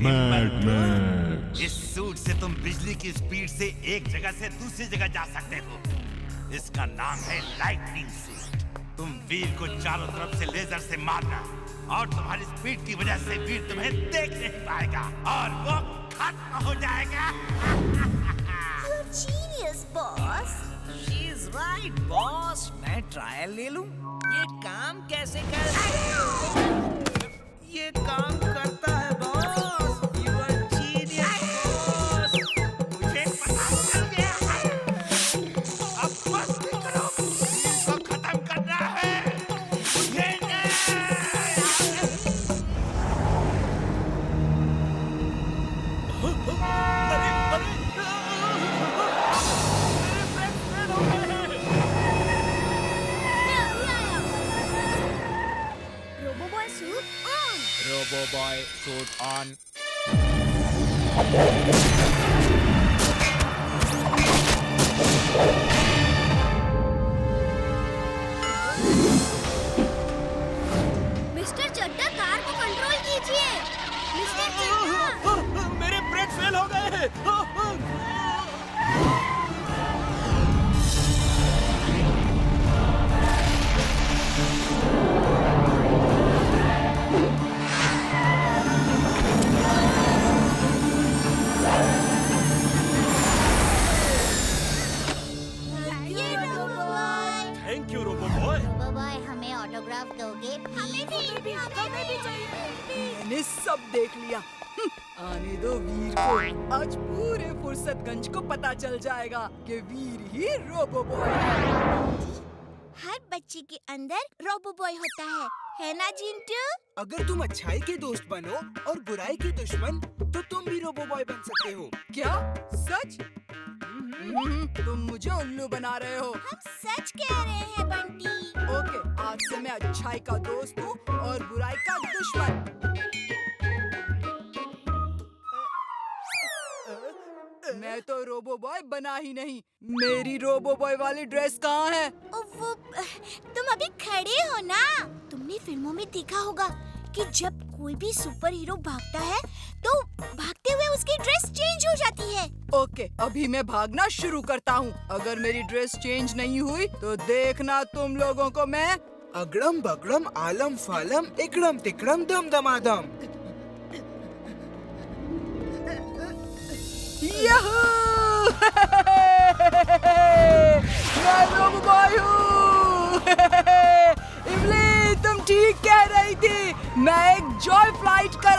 Mad max. इस suit से तुम बिजली की स्पीड से एक जगह से दूसरी जगह जा सकते हो। इसका नाम है लाइटनिंग सूट। तुम वीर को चारों तरफ से लेजर से मारना और तुम्हारी स्पीड की वजह से वीर तुम्हें देख नहीं पाएगा और वो खत्म हो जाएगा। You're genius, boss. She is right, boss. मैं ट्रायल ले लूं? ये काम कैसे ये काम करता है boss. You are genius, boss. मुझे पता चल गया है। अब बस करो, वीर को खत्म करना है। मुझे Robo-boy suit on. Robo boy suit on. Mister Chadda car को कंट्रोल कीजिए। मिस्टर चड्डा। मेरे ब्रेक फेल हो गए हैं। ये Robo-boy। Thank you robo boy. Robo-boy, हमें ऑटोग्राफ दोगे? हमें भी चाहिए। मैंने सब देख लिया। आने दो वीर को। आज पूरे फुर्सतगंज को पता चल जाएगा कि वीर ही रोबो बॉय है। हर बच्चे के अंदर रोबो-बॉय होता है ना जिंटू? अगर तुम अच्छाई के दोस्त बनो और बुराई के दुश्मन तो तुम भी रोबो बॉय बन सकते हो। क्या सच? तुम मुझे उल्लू बना रहे हो। हम सच कह रहे हैं बंटी। ओके, आज से मैं अच्छाई का दोस्त हूँ और बुराई का दुश्मन। मैं तो रोबो बॉय बना ही नहीं। मेरी रोबो बॉय वाली ड्रेस कहाँ है? वो तुम अभी खड़े हो ना? तुमने फिल्मों में देखा होगा कि जब कोई भी सुपर हीरो भागता है तो भागते हुए उसकी ड्रेस चेंज हो जाती है। ओके, अभी मैं भागना शुरू करता हूँ। अगर मेरी ड्रेस चेंज नहीं हुई तो देखना तुम लोगों को मैं। अगड़म बगड़म आलम फालम इकड़म तिकड़म दम दमादम। याहू! मैं रोबो बॉय हूँ। इमली, तुम ठीक कह रही थी। मैं एक जॉय फ्लाइट करा